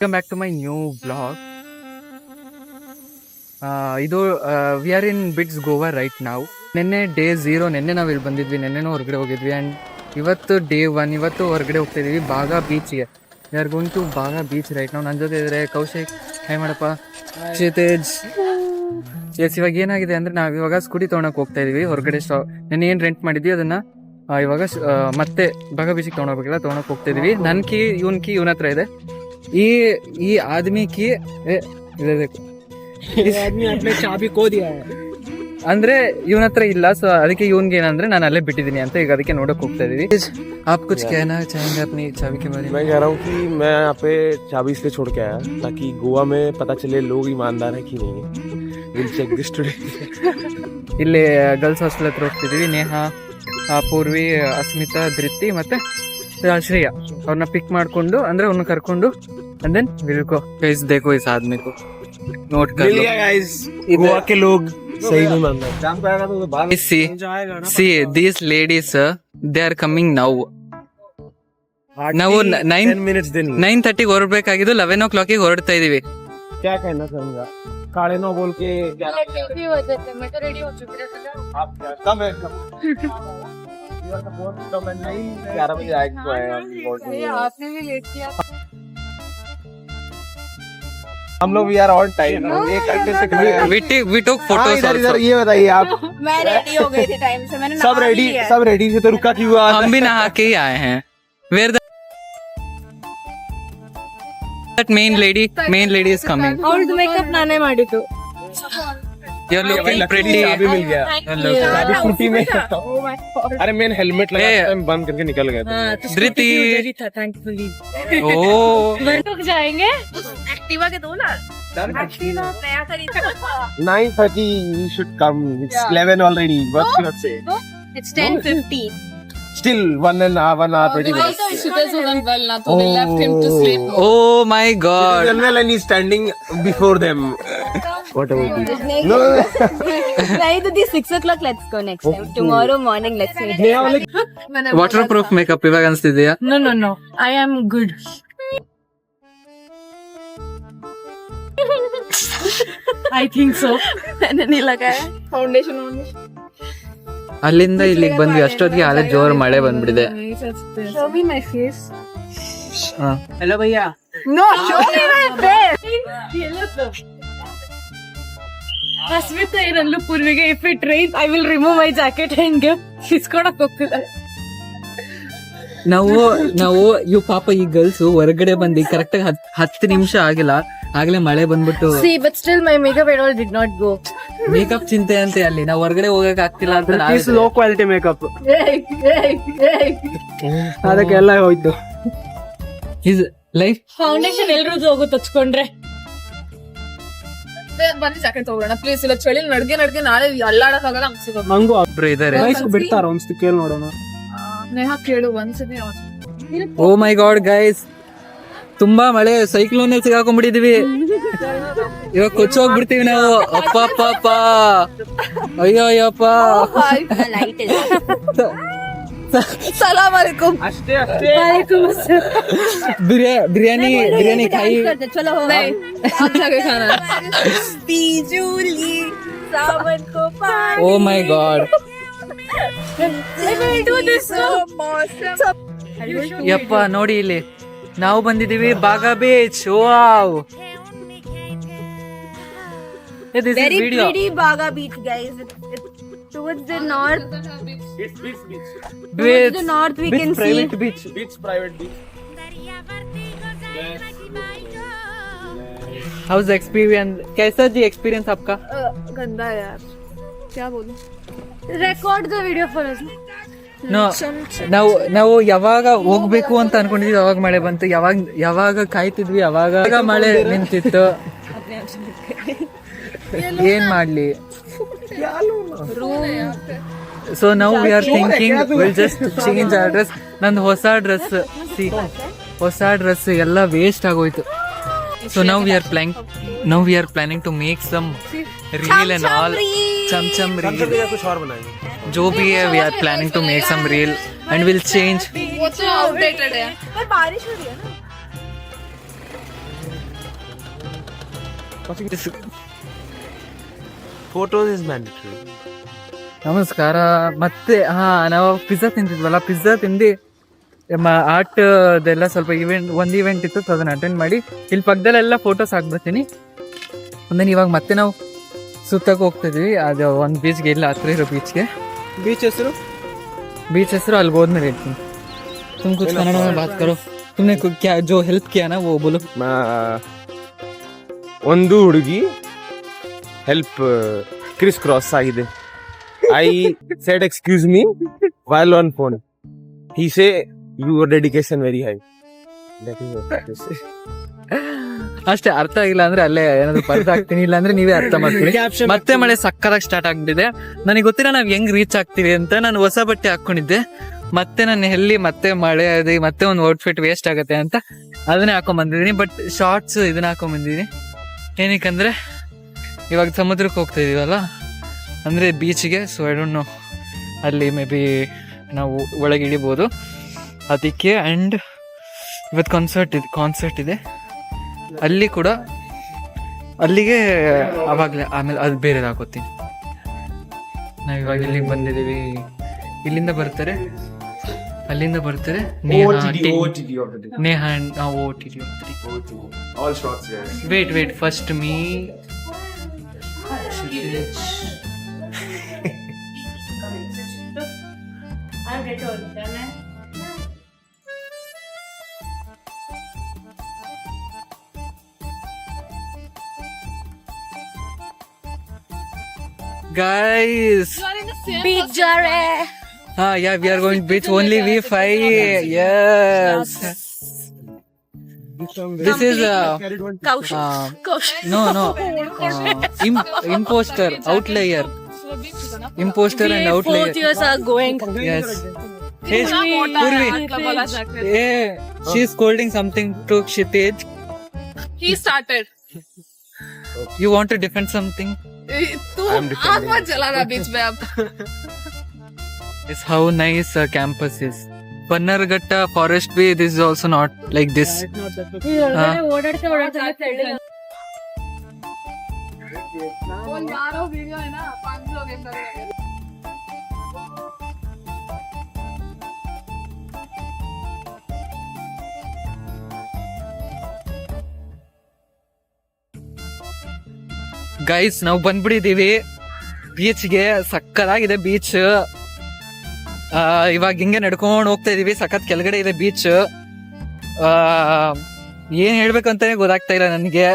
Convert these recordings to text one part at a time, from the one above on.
Welcome back to my new blog. ಇದು we are in BITS Goa right ನಾವು. ನಿನ್ನೆ day 0, ನಿನ್ನೆ ನಾವು ಇಲ್ಲಿ ಬಂದಿದ್ವಿ, ನಿನ್ನೆನೂ ಹೊರಗಡೆ ಹೋಗಿದ್ವಿ. ಆ್ಯಂಡ್ ಇವತ್ತು ಡೇ 1, ಇವತ್ತು ಹೊರಗಡೆ ಹೋಗ್ತಾ ಇದೀವಿ ಬಾಗಾ ಬೀಚ್ಗೆ. We are going to Baga beach right ನಾವು. ನನ್ನ ಜೊತೆ ಇದ್ದಾರೆ ಕೌಶಿಕ್, ಹೈ ಮಾಡಪ್ಪ, ಕ್ಷಿತೇಜ್. ಇವಾಗ ಏನಾಗಿದೆ ಅಂದರೆ ನಾವು ಇವಾಗ ಸ್ಕೂಟಿ ತೊಗೊಳಕ್ಕೆ ಹೋಗ್ತಾ ಇದೀವಿ ಹೊರಗಡೆ. ನೆನ್ನೆ ಏನು ರೆಂಟ್ ಮಾಡಿದ್ವಿ ಅದನ್ನು ಇವಾಗ ಮತ್ತೆ ಬಾಗಾ ಬೀಚಿಗೆ ತೊಗೊಂಡೋಗ್ಬೇಕಿಲ್ಲ, ತೊಗೊಳಕ್ಕೆ ಹೋಗ್ತಾ ಇದೀವಿ. ನನ್ನ ಕೀ ಇವನ ಹತ್ರ ಇದೆ. ಈ ಆದ್ಮಿ ಕಿ ಚಾಬಿ ಕೋದಿಯ ಅಂದ್ರೆ ಇವನ ಹತ್ರ ಇಲ್ಲ. ಸೊ ಅದಕ್ಕೆ ಇವನ್ಗೆ ಏನಂದ್ರೆ ನಾನು ಅಲ್ಲೇ ಬಿಟ್ಟಿದ್ದೀನಿ ಅಂತ ಈಗ ಅದಕ್ಕೆ ನೋಡಕ್ ಹೋಗ್ತಾ ಇದೀವಿ. आप कुछ कहना चाहेंगे अपनी चाबी के बारे में? मैं कह रहा हूँ कि मैं यहाँ पे चाबी इसलिए छोड़ के आया ताकि गोवा में पता चले लोग ईमानदार है कि नहीं. We'll check this today. ಇಲ್ಲಿ ಗರ್ಲ್ಸ್ ಹಾಸ್ಟೆಲ್ ಹತ್ರ ಹೋಗ್ತಿದೀವಿ. ನೇಹಾ, ಪೂರ್ವಿ, ಅಸ್ಮಿತಾ, ಧೃತಿ ಮತ್ತೆ ಶ್ರೇಯ ಅವ್ರನ್ನ ಪಿಕ್ ಮಾಡ್ಕೊಂಡು ಅಂದ್ರೆ ಅವ್ರನ್ನ ಕರ್ಕೊಂಡು and then we'll go. Guys, देखो इस आदमी को नोट कर लो. guys, गोवा के लोग सही में ईमानदार. जान पाएगा तो बाद See these ladies, they are coming now. ನಾವು 10 minutes दिन 9:30 ಹೊರಡ್ಬೇಕಾಗಿದ್ದು 11 o'clock ಹೊರಡ್ತಾ ಇದೀವಿ. क्या कहना चाहूंगा काले नो बोल के मैं तो रेडी हो चुकी आप कब है तो मैं नहीं 11 बजे आएगा आपने भी लेट किया. हम लोग वी आर ऑन टाइम. एक घंटे से we took photos इधर also. ये बताइए आप मैं रेडी हो गई थी टाइम से. मैंने सब रेडी से तो रुका क्यों? हम भी नहा के ही आए हैं. Where that main lady is coming. ಅವ್ರದ್ದು ಮೇಕಪ್ ನಾನೇ ಮಾಡಿದ್ದು. You're looking pretty. अभी मिल गया अभी स्कूटी में. Oh my God. अरे मैंने हेलमेट लगाया था, बंद करके निकल गया था. धृति. था थैंकफुली. Oh. रुक जाएंगे. एक्टिवा के दो ना. एक्टिवा नया खरीदा. 9:30 you should come. It's 11 already. What should I say? It's 10:50. Still 1 hour 20 minutes. Sudesh wasn't well na, so they left him to sleep. Oh my God. Well, and he's standing before them. What about you? No. Nahi to 6 o'clock. Let's go next time. Tomorrow morning, let's meet. Waterproof makeup ಇವಾಗ ಅನ್ಸ್ತಿದ್ಯಾ? No. I am good. I think so. मैंने नहीं लगाया. Foundation. ಅಲ್ಲಿಂದ ಇಲ್ಲಿಗೆ ಬಂದ್ವಿ. ಅಷ್ಟೊತ್ತಿಗೆ ಆದ್ರೆ ಜೋರ್ ಮಳೆ ಬಂದ್ಬಿಟ್ಟಿದೆ. Show me my face. Hello भैया. No, show me my face. Asmita ಏನಲ್ಲೂ ಪೂರ್ವಿಗೆ if it rains I will remove my jacket and give ಇಸ್ಕೊಳಕ್ ಹೋಗ್ತಿದ್ದಾರೆ. ನಾವು ಇವ್ ಪಾಪ ಈ ಗರ್ಲ್ಸ್ ಹೊರಗಡೆ ಬಂದು ಕರೆಕ್ಟ್ ಆಗಿ 10 ನಿಮಿಷ ಆಗಿಲ್ಲ, ಆಗ್ಲೇ ಮಳೆ ಬಂದ್ಬಿಟ್ಟು. See, but still my makeup and all did not go. Makeup ಚಿಂತೆ ಅಂತೆ ಅಲ್ಲಿ ನಾವು ಹೊರಗಡೆ ಹೋಗಕ್ ಆಗ್ತಿಲ್ಲ ಅಂತ. Low quality makeup Hey. ಅದಕ್ಕೆಲ್ಲ ಹೋಯ್ತು. ಹಿಸ್ ಲೈಫ್ ಫೌಂಡೇಶನ್ ಎಲ್ರದ್ದು ಹೋಗುತ್ತೆ ಹಚ್ಕೊಂಡ್ರೆ. ಬನ್ನಿ ಜಾಕೆಟ್ ತಗೋಣ ಪ್ಲೀಸ್. ಇಲ್ಲ ಚಳಿ ನಡ್ಗೆ ನಾಳೆ ಅಲ್ಲಾಡಕ್ಕಾಗಲ್ಲ ಅನ್ಸಿದ್ರು. ಮಂಗು ಒಬ್ರು ಇದಾರೆ. ಬಿಡ್ತಾರ ಒಂದ್ಸತಿ ಕೇಳಿ ನೋಡೋಣ. ನೇಹಾ ಕೇಳು ಒಂದ್ಸತಿ. ಓ ಮೈ ಗಾಡ್ ಗೈಸ್, ತುಂಬಾ ಮಳೆ, ಸೈಕ್ಲೋನ್ ಸಿಗಾಕೊಂಡ್ಬಿಟ್ಟಿದೀವಿ. ಇವಾಗ ಕೊಚ್ಚೋಗ್ಬಿಡ್ತೀವಿ ನಾವು. ಅಪ್ಪ ಅಯ್ಯೋ ಅಯ್ಯಪ್ಪ. Light is. ಸಲಾಮ್ ಅಲೈಕುಮ್. ಅಷ್ಟೇ वालेकुम अस्सलाम. बिरयानी खाई. चलो हो. अच्छा क्या खाना? बिजुली सावन को पानी. ಓ ಮೈ god. Let me do this so awesome. ಯಪ್ಪ ನೋಡಿ ಇಲ್ಲಿ ನಾವು ಬಂದಿದೀವಿ Baga beach. Wow, this is Very video. pretty Baga beach, guys. It's towards the north. Towards the north we can see. beach private beach. How's the experience? कैसा जी experience आपका? गंदा है यार, क्या बोलूं. Record the video for us. No, ನಾವು ಯಾವಾಗ ಹೋಗ್ಬೇಕು ಅಂತ ಅನ್ಕೊಂಡಿದ್ವಿ ಯಾವಾಗ ಮಳೆ ಬಂತು. ಯಾವಾಗ ಕಾಯ್ತಿದ್ವಿ ಯಾವಾಗ ಮಳೆ ನಿಂತಿತ್ತು. ಏನ್ ಮಾಡ್ಲಿ. ಸೊ ನಾವು we are thinking will just change our dress. ನಂದು ಹೊಸ ಡ್ರೆಸ್ ಎಲ್ಲ ವೇಸ್ಟ್ ಆಗೋಯ್ತು. So now we are planning to make some reel and all. चम reel. कुछ और बनाएंगे. जो भी है we are planning to make some reel and we'll change. वो तो आउटडेटेड है. पर बारिश हो रही है ना. Photos is mandatory. ನಮಸ್ಕಾರ. ಮತ್ತೆ ನಾವು ಪಿಜ್ಜಾ ತಿಂತಿದ್ವಲ್ಲ, ಪಿಜ್ಜಾ ತಿಂದು ಆರ್ಟ್ ಅದೆಲ್ಲ ಸ್ವಲ್ಪ ಒಂದು ಇವೆಂಟ್ ಇತ್ತು, ಸೊ ಅದನ್ನ ಅಟೆಂಡ್ ಮಾಡಿ ಇಲ್ಲಿ ಪಕ್ಕದಲ್ಲೆಲ್ಲ ಫೋಟೋಸ್ ಹಾಕ್ಬರ್ತೀನಿ. ಆಮೇಲೆ ಇವಾಗ ಮತ್ತೆ ನಾವು ಸುತ್ತಕ್ಕೆ ಹೋಗ್ತಿದ್ವಿ, ಅದು ಒಂದು ಬೀಚ್ಗೆ, ಇಲ್ಲ ಹತ್ರ ಇರೋ ಬೀಚ್ಗೆ. Beach ಹೆಸರು? बीच ಹೆಸರು ಅಲ್ಲಿ ಹೋದ್ಮೇಲೆ ಹೇಳ್ತೀನಿ. तुम कुछ कन्नड़ में बात करो. तुमने क्या जो हेल्प किया ना वो बोलो. ಒಂದು ಹುಡುಗಿ ಹೆಲ್ಪ್ ಕ್ರಿಸ್ ಕ್ರಾಸ್ ಆಗಿದೆ. I said excuse me while on phone. He say your dedication very high. ಅಷ್ಟೇ, ಅರ್ಥ ಆಗಿಲ್ಲ ಅಂದ್ರೆ ಅಲ್ಲೇ ಏನಾದ್ರು ಬರ್ದ್ ಹಾಕ್ತೀನಿ, ಇಲ್ಲ ಅಂದ್ರೆ ನೀವೇ ಅರ್ಥ ಮಾಡ್ತೀನಿ. ಮತ್ತೆ ಮಳೆ ಸಕ್ಕತ್ತಾಗಿ ಸ್ಟಾರ್ಟ್ ಆಗ್ಬಿಟ್ಟಿದೆ. ನನಗೆ ಗೊತ್ತಿಲ್ಲ ನಾವ್ ಹೆಂಗ್ ರೀಚ್ ಆಗ್ತೀವಿ ಅಂತ. ನಾನು ಹೊಸ ಬಟ್ಟೆ ಹಾಕೊಂಡಿದ್ದೆ, ಮತ್ತೆ ನಾನು ಎಲ್ಲಿ ಮತ್ತೆ ಮಳೆ ಅದು ಮತ್ತೆ ಒಂದು ಔಟ್ಫಿಟ್ ವೇಸ್ಟ್ ಆಗತ್ತೆ ಅಂತ ಅದನ್ನೇ ಹಾಕೊಂಡ್ ಬಂದಿದ್ದೀನಿ. ಬಟ್ ಶಾರ್ಟ್ಸ್ ಇದನ್ನ ಹಾಕೊಂಡ್ ಬಂದಿದ್ದೀನಿ. ಏನಕ್ಕಂದ್ರೆ ಇವಾಗ ಸಮುದ್ರಕ್ಕೆ ಹೋಗ್ತಾ ಇದೀವಲ್ಲ, ಅಂದ್ರೆ ಬೀಚ್ಗೆ. ಸೊ ಐ ಡೋಂಟ್ ನೋ, ಅಲ್ಲಿ ಮೇ ಬಿ ನಾವು ಒಳಗೆ ಇಳಿಬೋದು ಅದಕ್ಕೆ. ಅಂಡ್ ಇವತ್ತು ಕಾನ್ಸರ್ಟ್ ಇದೆ ಅಲ್ಲಿ ಕೂಡ. ಅಲ್ಲಿಗೆ ಅವಾಗಲೇ ಆಮೇಲೆ ಅದು ಬೇರೆ ಹಾಕೋತೀನಿ. ನಾವು ಇವಾಗ ಇಲ್ಲಿಗೆ ಬಂದಿದ್ದೀವಿ. ಇಲ್ಲಿಂದ ಬರ್ತಾರೆ, ಅಲ್ಲಿಂದ ಬರ್ತಾರೆ. Neha All shots, guys. Wait first me. Guys, Beach jare. yeah, we are going beach only. We five. Yes. This is no imposter, outlier. Imposter and outlier. Both years are going. Yes. Hey, Purvi. Hey, she's scolding something to Kshitij. He started. You want to defend something? तू आग मत जलाना बीच में अब. It's how nice campus is. Bannerghatta forest bee, this is also not like this. ಓಡಾಡ್ತಾ ಒಂದು ವಾರ video है ना 5 लोग हैं. ಗೈಸ್ ನಾವು ಬಂದ್ಬಿಟ್ಟಿದೀವಿ ಬೀಚ್ಗೆ. ಸಕ್ಕತ್ತಾಗಿದೆ ಬೀಚ್. ಇವಾಗ ಹಿಂಗೆ ನಡ್ಕೊಂಡು ಹೋಗ್ತಾ ಇದೀವಿ. ಸಖತ್ ಕೆಳಗಡೆ ಇದೆ ಬೀಚ್. ಏನ್ ಹೇಳ್ಬೇಕಂತಾನೆ ಗೊತ್ತಾಗ್ತಾ ಇಲ್ಲ ನನಗೆ.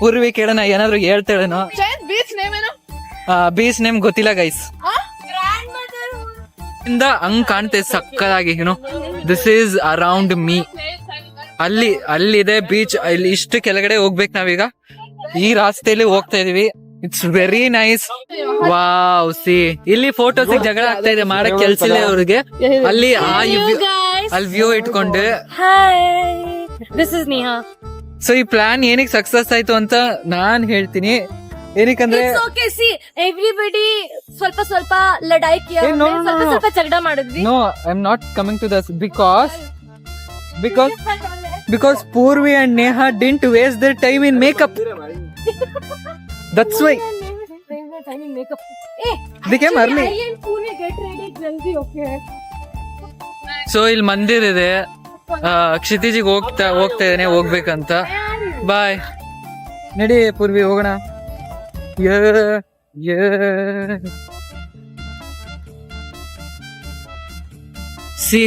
ಪೂರ್ವಿ ಕೇಳೋಣ, ಏನಾದ್ರು ಹೇಳ್ತಾಳೇನೋ. बीच नेम है ना. ಬೀಚ್ ನೇಮ್ ಗೊತ್ತಿಲ್ಲ ಗೈಸ್. ಇಂದ ಹಂಗ್ ಕಾಣ್ತೇವೆ ಸಕ್ಕತ್ತಾಗಿ. ಏನೋ ದಿಸ್ ಈಸ್ ಅರೌಂಡ್ ಮೀ. ಅಲ್ಲಿದೆ ಬೀಚ್. ಇಲ್ಲಿ ಇಷ್ಟು ಕೆಳಗಡೆ ಹೋಗ್ಬೇಕು ನಾವೀಗ. ಈ ರಾಸ್ತೆಯಲ್ಲಿ ಹೋಗ್ತಾ ಇದೀವಿ. It's very nice. Wow, C ಇಲ್ಲಿ ಫೋಟೋಸ್ ಜಗಳ ಆಗ್ತಾ ಇದೆ, ಮಾಡಕ್ ಕೆಲ್ಸ ಇಲ್ಲ ಅವ್ರಿಗೆ. ಅಲ್ಲಿ ಅಲ್ಲಿ ವ್ಯೂ ಇಟ್ಕೊಂಡು. This is Neha. ಸೊ ಈ ಪ್ಲಾನ್ ಏನಕ್ಕೆ ಸಕ್ಸಸ್ ಆಯ್ತು ಅಂತ ನಾನ್ ಹೇಳ್ತೀನಿ. ಏನಕ್ಕಂದ್ರೆ It's okay, see everybody ಸ್ವಲ್ಪ ಲಡಾಯಿ ಕಿಯಾ, Hey, no, no, no, no. ಸ್ವಲ್ಪ ಜಗಳ ಮಾಡಿದ್ವಿ. No, I am not coming to this because Purvi and Neha didn't waste their time in makeup. That's why they came early. So ಇಲ್ಲಿ ಮಂದಿರ್ ಇದೆ. ಕ್ಷಿತಿಜಿಗೆ ಹೋಗ್ತಾ ಇದ್ದೇನೆ, ಹೋಗ್ಬೇಕಂತ. ಬಾಯ್, ನಡಿ ಪೂರ್ವಿ ಹೋಗೋಣ. C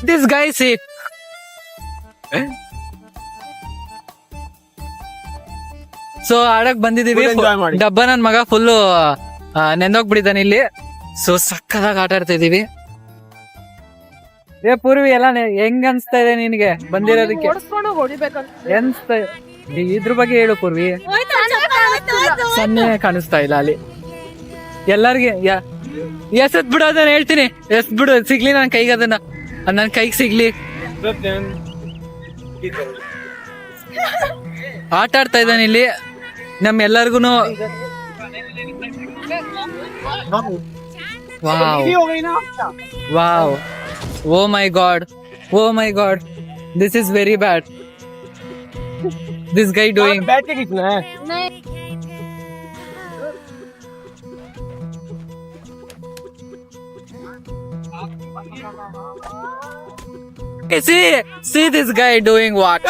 this guy, see so ಆಡಕ್ ಬಂದಿದೀವಿ. Full enjoy ಮಾಡಿ. ಡಬ್ಬ ನನ್ ಮಗ ಫುಲ್ ನೆಂದೋಗ್ಬಿಟ್ಟಿದ್ದಾನೆ ಇಲ್ಲಿ. ಸೊ ಸಕ್ಕದಾಗ ಆಟ ಆಡ್ತಾ ಇದೀವಿ. ಪೂರ್ವಿ ಎಲ್ಲ ಹೆಂಗ್ ಅನ್ಸ್ತಾ ಇದೆ ನಿನ್ಗೆ ಬಂದಿರೋದಕ್ಕೆ? ಇದ್ರ ಬಗ್ಗೆ ಹೇಳು ಪೂರ್ವಿ. ಸನ್ನೆ ಕಾಣಿಸ್ತಾ ಇಲ್ಲ ಅಲ್ಲಿ ಎಲ್ಲಾರ್ಗೆ. ಎಸತ್ ಬಿಡು, ಅದನ್ನ ಹೇಳ್ತೀನಿ. ಎಸ್ ಬಿಡು, ಸಿಗ್ಲಿ ನನ್ ಕೈಗೆ, ಅದನ್ನ ನನ್ ಕೈಗೆ ಸಿಗ್ಲಿ. ಆಟ ಆಡ್ತಾ ಇದ್ದಾನೆ ಇಲ್ಲಿ ನಮ್ಮೆಲ್ಲರಿಗೂನು. Wow wow, Oh my god. Oh my god. This is very bad. This guy doing. बैठ के खींचना है. See this guy doing what?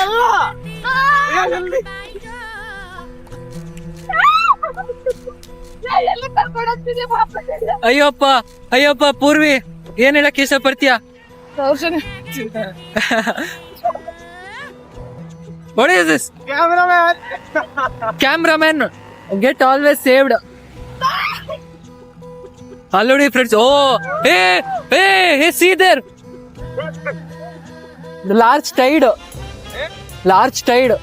Ayyappa Ayyappa Purvi ಏನ್ ಹೇಳಕ್ ಇಷ್ಟಪಡ್ತೀಯ? What is this? Cameraman get always saved. Already friends. Oh, hey, see there. The large tide.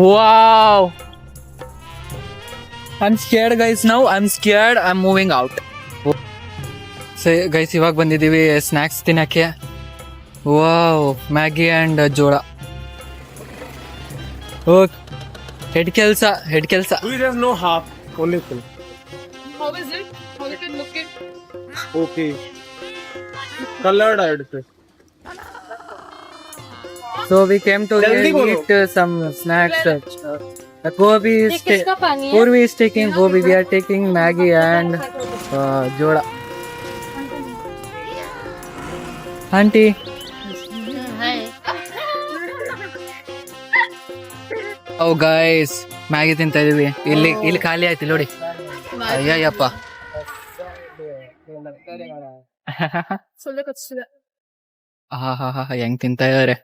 Wow. I'm scared guys now. I'm scared. I'm moving out. So guys ಇವಾಗ ಬಂದಿದ್ದೀವಿ snacks ತಿನ್ನಕ್ಕೆ. Wow Maggi and ಜೋಳ. Okay head ಕೆಲಸ. There's no half, only full. How is it? How is it looking? Okay. Colored, I would say. So we came to Jaldi bolo. eat some snacks. Gobi is किसका पानी है? Purvi is taking gobi. We are taking Maggi and jola. Auntie. Oh guys, Maggi ತಿಂತಾ ಇದೀವಿ. ಇಲ್ಲಿ ಖಾಲಿ ಆಯ್ತು ನೋಡಿ. ಅಯ್ಯಪ್ಪ. ಹೆಂಗ್ ತಿಂತಾ ಇದಾರೆ.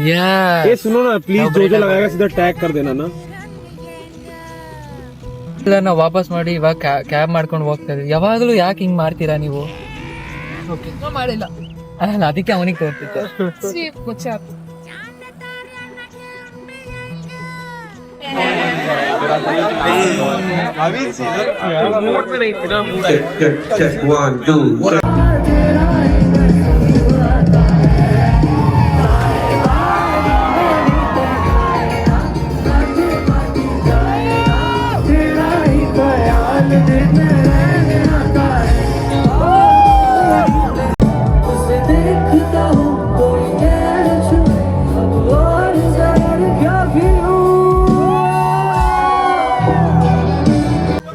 ये सुनो ना प्लीज, जो जो लगाएगा सीधा टैग कर देना ना. ನಾವು ವಾಪಸ್ ಮಾಡಿ ಇವಾಗ ಕ್ಯಾಬ್ ಮಾಡ್ಕೊಂಡು ಹೋಗ್ತಾ ಇದೀವಿ. ಯಾವಾಗಲೂ ಯಾಕೆ ಹಿಂಗ್ ಮಾಡ್ತೀರಾ ನೀವು? ಮಾಡಿಲ್ಲ. ಅಲ್ಲ ಅದಕ್ಕೆ ಅವನಿಗೆ ತೋರ್ತಿದ್ದೆ. Check 1, 2.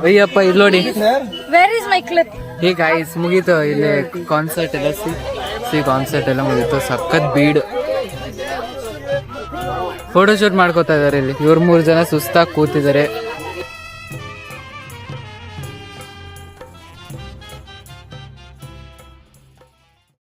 ಅಯ್ಯಪ್ಪ ಇಲ್ಲಿ ನೋಡಿ. Where is my clip? Hey guys ಮುಗೀತು ಇಲ್ಲಿ ಕಾನ್ಸರ್ಟ್ ಎಲ್ಲ ಕಾನ್ಸರ್ಟ್ ಎಲ್ಲ ಮುಗೀತು. ಸಖತ್ ಬೀಡು. ಫೋಟೋ ಶೂಟ್ ಮಾಡ್ಕೋತಾ ಇದಾರೆ ಇಲ್ಲಿ. ಇವ್ರು 3 ಜನ ಸುಸ್ತಾಗಿ ಕೂತಿದ್ದಾರೆ.